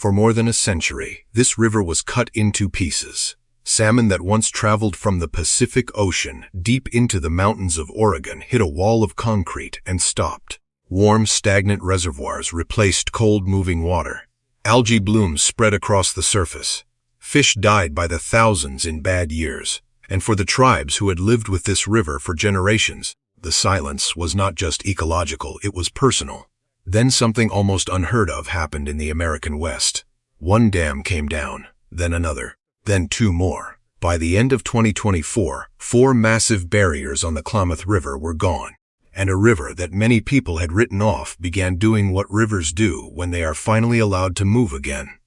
For more than a century, this river was cut into pieces. Salmon that once traveled from the Pacific Ocean deep into the mountains of Oregon hit a wall of concrete and stopped. Warm, stagnant reservoirs replaced cold, moving water. Algae blooms spread across the surface. Fish died by the thousands in bad years. And for the tribes who had lived with this river for generations, the silence was not just ecological, it was personal. Then something almost unheard of happened in the American West. One dam came down, then another, then two more. By the end of 2024, 4 massive barriers on the Klamath River were gone, and a river that many people had written off began doing what rivers do when they are finally allowed to move again.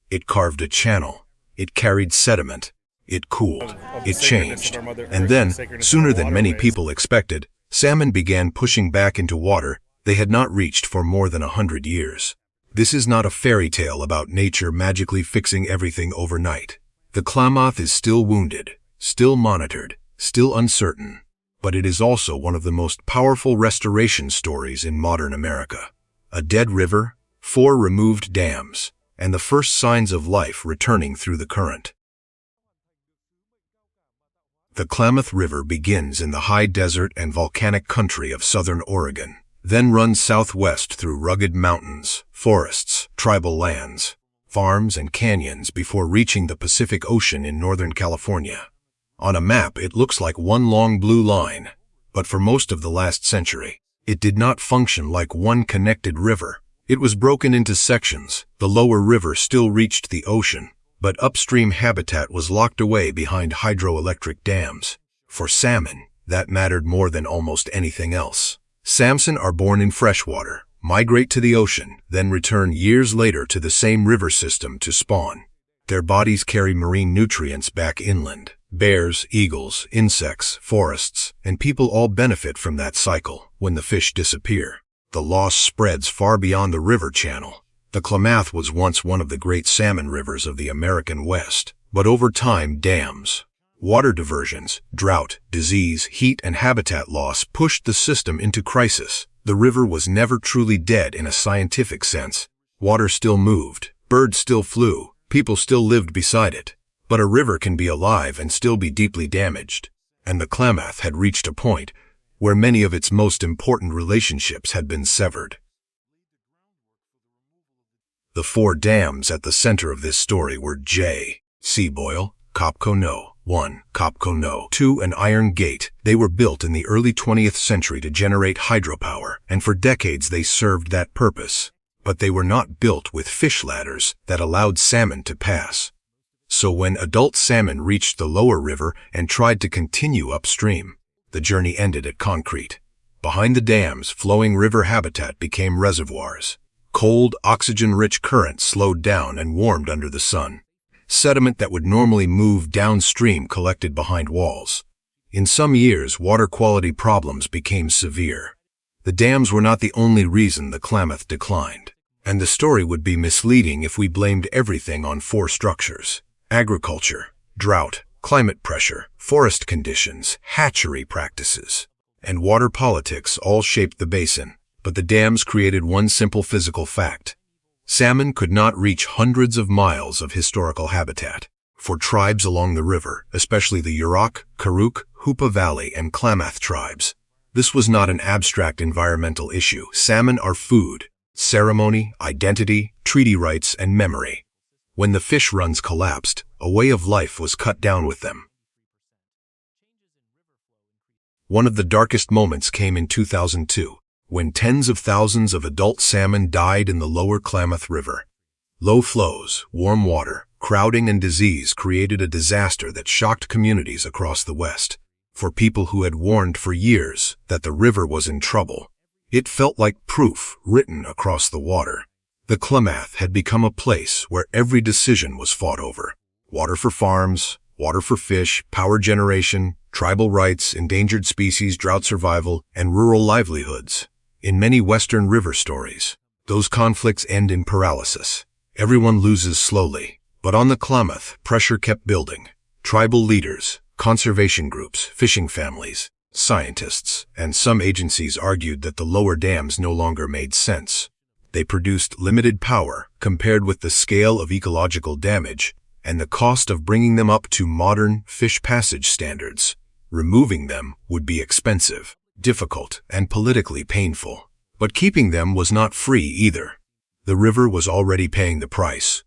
It carved a channel. It carried sediment. It cooled. It changed. And then, sooner than many people expected, salmon began pushing back into water they had not reached for more than 100 years. This is not a fairy tale about nature magically fixing everything overnight. The Klamath is still wounded, still monitored, still uncertain, but it is also one of the most powerful restoration stories in modern America. A dead river, 4 removed dams, and the first signs of life returning through the current. The Klamath River begins in the high desert and volcanic country of southern Oregon, then runs southwest through rugged mountains, forests, tribal lands, farms, and canyons before reaching the Pacific Ocean in northern California. On a map, it looks like one long blue line, but for most of the last century, it did not function like one connected river. It was broken into sections. The lower river still reached the ocean, but upstream habitat was locked away behind hydroelectric dams. For salmon, that mattered more than almost anything else. Salmon are born in freshwater, migrate to the ocean, then return years later to the same river system to spawn. Their bodies carry marine nutrients back inland. Bears, eagles, insects, forests, and people all benefit from that cycle. When the fish disappear, the loss spreads far beyond the river channel. The Klamath was once one of the great salmon rivers of the American West, but over time, dams, water diversions, drought, disease, heat, and habitat loss pushed the system into crisis. The river was never truly dead in a scientific sense. Water still moved, birds still flew, people still lived beside it. But a river can be alive and still be deeply damaged. And the Klamath had reached a point where many of its most important relationships had been severed. The 4 dams at the center of this story were Boyle, Copco No. 1. Copco No. 2. An iron gate. They were built in the early 20th century to generate hydropower, and for decades they served that purpose. But they were not built with fish ladders that allowed salmon to pass. So when adult salmon reached the lower river and tried to continue upstream, the journey ended at concrete. Behind the dams, flowing river habitat became reservoirs. Cold, oxygen-rich currents slowed down and warmed under the sun. Sediment that would normally move downstream collected behind walls. In some years, water quality problems became severe. The dams were not the only reason the Klamath declined, and the story would be misleading if we blamed everything on 4 structures. Agriculture, drought, climate pressure, forest conditions, hatchery practices, and water politics all shaped the basin, but the dams created one simple physical fact. Salmon could not reach hundreds of miles of historical habitat. For tribes along the river, especially the Yurok, Karuk, Hoopa Valley, and Klamath tribes, this was not an abstract environmental issue. Salmon are food, ceremony, identity, treaty rights, and memory. When the fish runs collapsed, a way of life was cut down with them. One of the darkest moments came in 2002. When tens of thousands of adult salmon died in the lower Klamath River. Low flows, warm water, crowding, and disease created a disaster that shocked communities across the West. For people who had warned for years that the river was in trouble, it felt like proof written across the water. The Klamath had become a place where every decision was fought over. Water for farms, water for fish, power generation, tribal rights, endangered species, drought survival, and rural livelihoods. In many Western river stories, those conflicts end in paralysis. Everyone loses slowly. But on the Klamath, pressure kept building. Tribal leaders, conservation groups, fishing families, scientists, and some agencies argued that the lower dams no longer made sense. They produced limited power compared with the scale of ecological damage and the cost of bringing them up to modern fish passage standards. Removing them would be expensive, difficult, and politically painful. But keeping them was not free either. The river was already paying the price.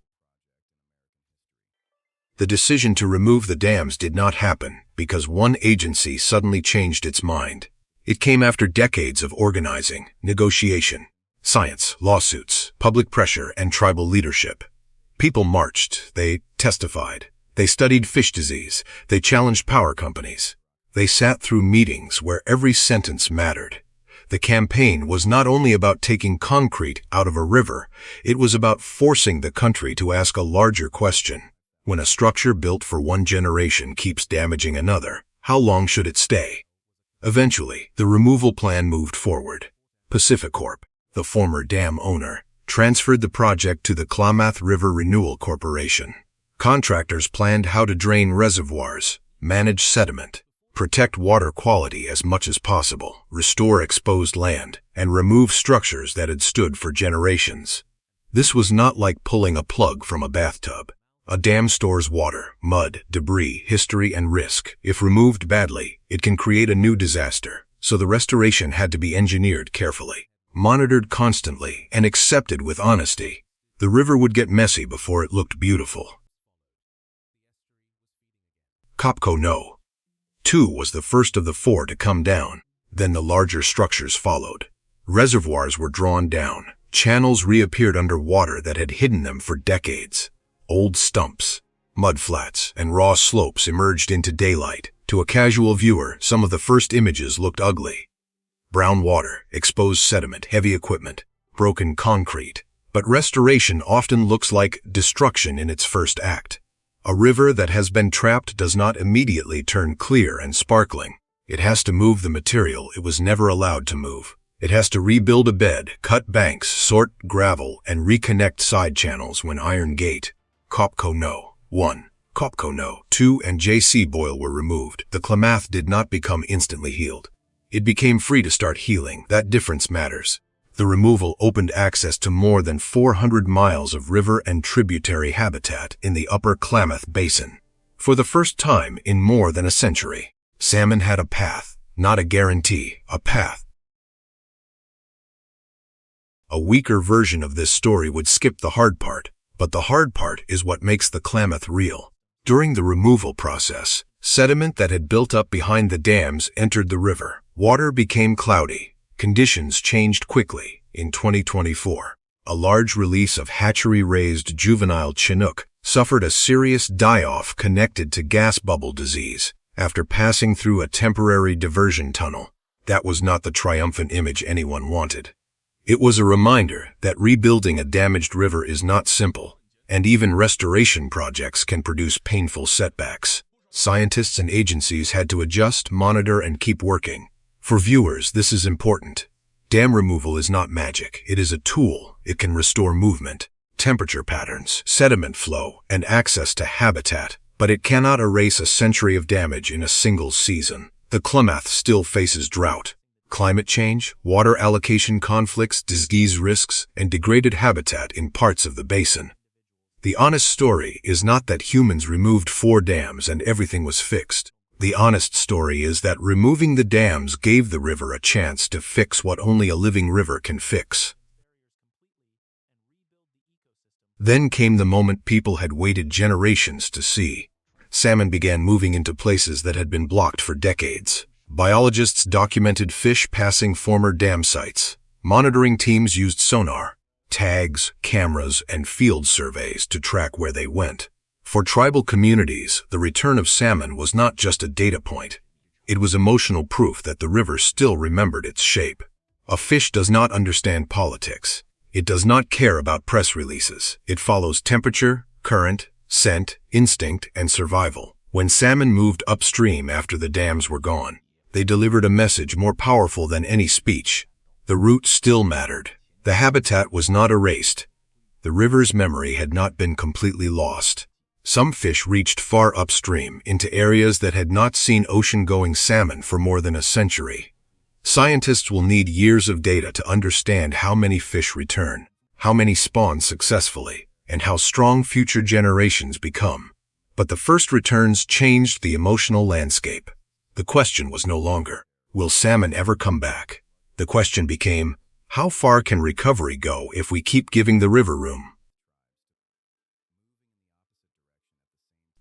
The decision to remove the dams did not happen because one agency suddenly changed its mind. It came after decades of organizing, negotiation, science, lawsuits, public pressure, and tribal leadership. People marched, they testified, they studied fish disease, they challenged power companies. They sat through meetings where every sentence mattered. The campaign was not only about taking concrete out of a river, it was about forcing the country to ask a larger question. When a structure built for one generation keeps damaging another, how long should it stay? Eventually, the removal plan moved forward. Pacificorp, the former dam owner, transferred the project to the Klamath River Renewal Corporation. Contractors planned how to drain reservoirs, manage sediment, protect water quality as much as possible, restore exposed land, and remove structures that had stood for generations. This was not like pulling a plug from a bathtub. A dam stores water, mud, debris, history, and risk. If removed badly, it can create a new disaster, so the restoration had to be engineered carefully, monitored constantly, and accepted with honesty. The river would get messy before it looked beautiful. Copco No. 2 was the first of the 4 to come down. Then the larger structures followed. Reservoirs were drawn down. Channels reappeared under water that had hidden them for decades. Old stumps, mudflats, and raw slopes emerged into daylight. To a casual viewer, some of the first images looked ugly. Brown water, exposed sediment, heavy equipment, broken concrete. But restoration often looks like destruction in its first act. A river that has been trapped does not immediately turn clear and sparkling. It has to move the material it was never allowed to move. It has to rebuild a bed, cut banks, sort gravel, and reconnect side channels when Iron Gate, Copco No. 1, Copco No. 2, and J.C. Boyle were removed. The Klamath did not become instantly healed. It became free to start healing. That difference matters. The removal opened access to more than 400 miles of river and tributary habitat in the upper Klamath Basin. For the first time in more than a century, salmon had a path, not a guarantee, a path. A weaker version of this story would skip the hard part, but the hard part is what makes the Klamath real. During the removal process, sediment that had built up behind the dams entered the river. Water became cloudy. Conditions changed quickly. In 2024, a large release of hatchery-raised juvenile Chinook suffered a serious die-off connected to gas bubble disease after passing through a temporary diversion tunnel. That was not the triumphant image anyone wanted. It was a reminder that rebuilding a damaged river is not simple, and even restoration projects can produce painful setbacks. Scientists and agencies had to adjust, monitor, and keep working. For viewers, this is important. Dam removal is not magic. It is a tool. It can restore movement, temperature patterns, sediment flow, and access to habitat, but it cannot erase a century of damage in a single season. The Klamath still faces drought, climate change, water allocation conflicts, disease risks, and degraded habitat in parts of the basin. The honest story is not that humans removed 4 dams and everything was fixed. The honest story is that removing the dams gave the river a chance to fix what only a living river can fix. Then came the moment people had waited generations to see. Salmon began moving into places that had been blocked for decades. Biologists documented fish passing former dam sites. Monitoring teams used sonar, tags, cameras, and field surveys to track where they went. For tribal communities, the return of salmon was not just a data point. It was emotional proof that the river still remembered its shape. A fish does not understand politics. It does not care about press releases. It follows temperature, current, scent, instinct, and survival. When salmon moved upstream after the dams were gone, they delivered a message more powerful than any speech. The route still mattered. The habitat was not erased. The river's memory had not been completely lost. Some fish reached far upstream into areas that had not seen ocean-going salmon for more than a century. Scientists will need years of data to understand how many fish return. how many spawn successfully, and how strong future generations become. But the first returns changed the emotional landscape. The question was no longer, will salmon ever come back? The question became, how far can recovery go if we keep giving the river room?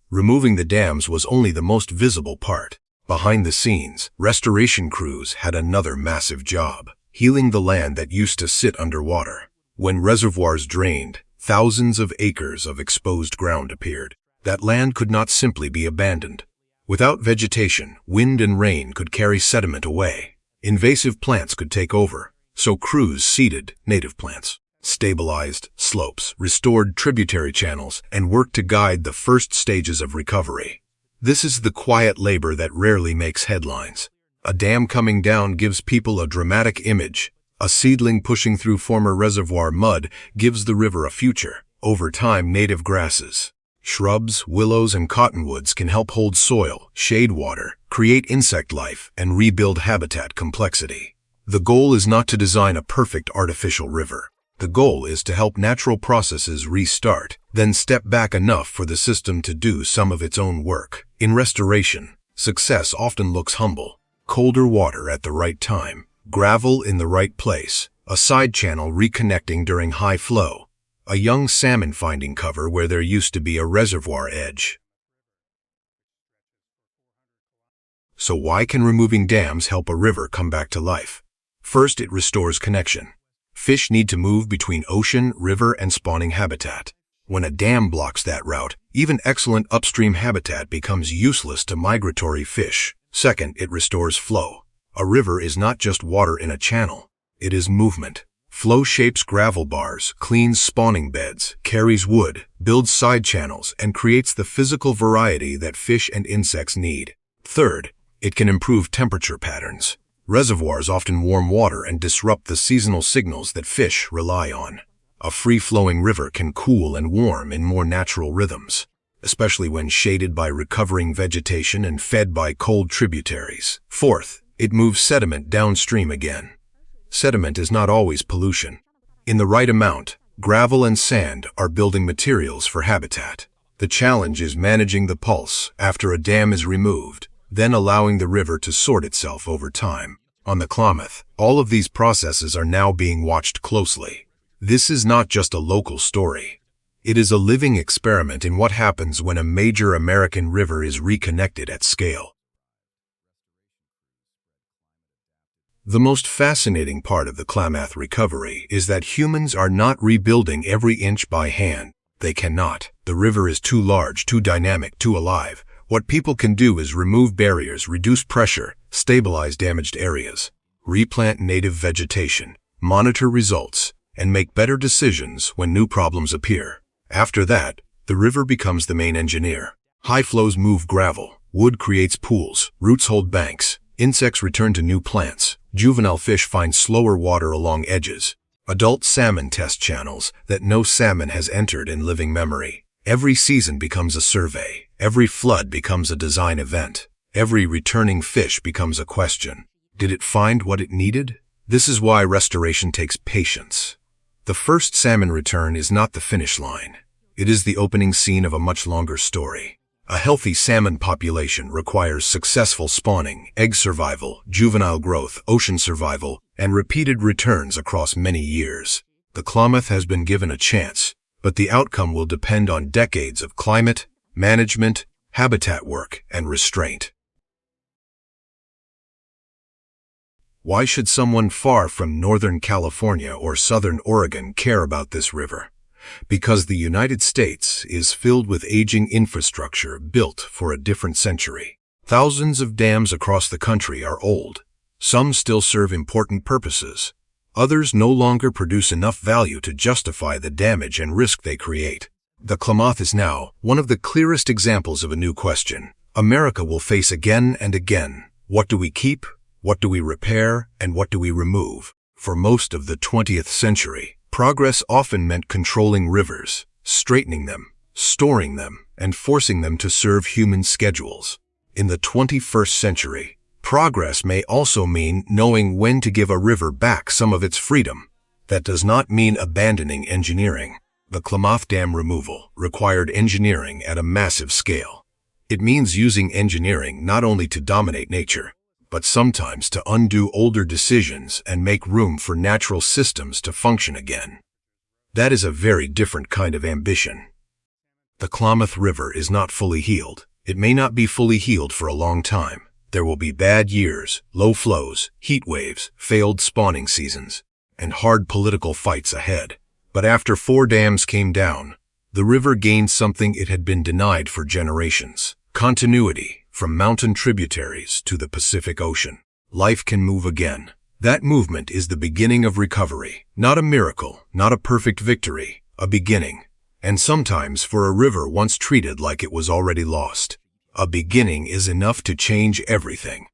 Removing the dams was only the most visible part. Behind the scenes, restoration crews had another massive job, healing the land that used to sit underwater. When reservoirs drained, thousands of acres of exposed ground appeared. That land could not simply be abandoned. Without vegetation, wind and rain could carry sediment away. Invasive plants could take over, so crews seeded native plants, stabilized slopes, restored tributary channels, and worked to guide the first stages of recovery. This is the quiet labor that rarely makes headlines. A dam coming down gives people a dramatic image. A seedling pushing through former reservoir mud gives the river a future. Over time, native grasses, shrubs, willows, and cottonwoods can help hold soil, shade water, create insect life, and rebuild habitat complexity. The goal is not to design a perfect artificial river. The goal is to help natural processes restart, then step back enough for the system to do some of its own work. In restoration, success often looks humble. Colder water at the right time, gravel in the right place, a side channel reconnecting during high flow, a young salmon finding cover where there used to be a reservoir edge. So why can removing dams help a river come back to life? First, it restores connection. Fish need to move between ocean, river, and spawning habitat. When a dam blocks that route, even excellent upstream habitat becomes useless to migratory fish. Second, it restores flow. A river is not just water in a channel. It is movement. Flow shapes gravel bars, cleans spawning beds, carries wood, builds side channels, and creates the physical variety that fish and insects need. Third, it can improve temperature patterns. Reservoirs often warm water and disrupt the seasonal signals that fish rely on. A free-flowing river can cool and warm in more natural rhythms, especially when shaded by recovering vegetation and fed by cold tributaries. Fourth, it moves sediment downstream again. Sediment is not always pollution. In the right amount, gravel and sand are building materials for habitat. The challenge is managing the pulse after a dam is removed, then allowing the river to sort itself over time. On the Klamath, all of these processes are now being watched closely. This is not just a local story. It is a living experiment in what happens when a major American river is reconnected at scale. The most fascinating part of the Klamath recovery is that humans are not rebuilding every inch by hand. They cannot. The river is too large, too dynamic, too alive. What people can do is remove barriers, reduce pressure, stabilize damaged areas, replant native vegetation, monitor results, and make better decisions when new problems appear. After that, the river becomes the main engineer. High flows move gravel, wood creates pools, roots hold banks, insects return to new plants, juvenile fish find slower water along edges, adult salmon test channels that no salmon has entered in living memory. Every season becomes a survey, every flood becomes a design event, every returning fish becomes a question. Did it find what it needed? This is why restoration takes patience. The first salmon return is not the finish line. It is the opening scene of a much longer story. A healthy salmon population requires successful spawning, egg survival, juvenile growth, ocean survival, and repeated returns across many years. The Klamath has been given a chance, but the outcome will depend on decades of climate, management, habitat work, and restraint. Why should someone far from Northern California or Southern Oregon care about this river? Because the United States is filled with aging infrastructure built for a different century. Thousands of dams across the country are old. Some still serve important purposes. Others no longer produce enough value to justify the damage and risk they create. The Klamath is now one of the clearest examples of a new question America will face again and again. What do we keep? What do we repair? And what do we remove? For most of the 20th century, progress often meant controlling rivers, straightening them, storing them, and forcing them to serve human schedules. In the 21st century, progress may also mean knowing when to give a river back some of its freedom. That does not mean abandoning engineering. The Klamath Dam removal required engineering at a massive scale. It means using engineering not only to dominate nature, but sometimes to undo older decisions and make room for natural systems to function again. That is a very different kind of ambition. The Klamath River is not fully healed. It may not be fully healed for a long time. There will be bad years, low flows, heat waves, failed spawning seasons, and hard political fights ahead. But after 4 dams came down, the river gained something it had been denied for generations: continuity from mountain tributaries to the Pacific Ocean. Life can move again. That movement is the beginning of recovery. Not a miracle, not a perfect victory, a beginning. And sometimes for a river once treated like it was already lost, a beginning is enough to change everything.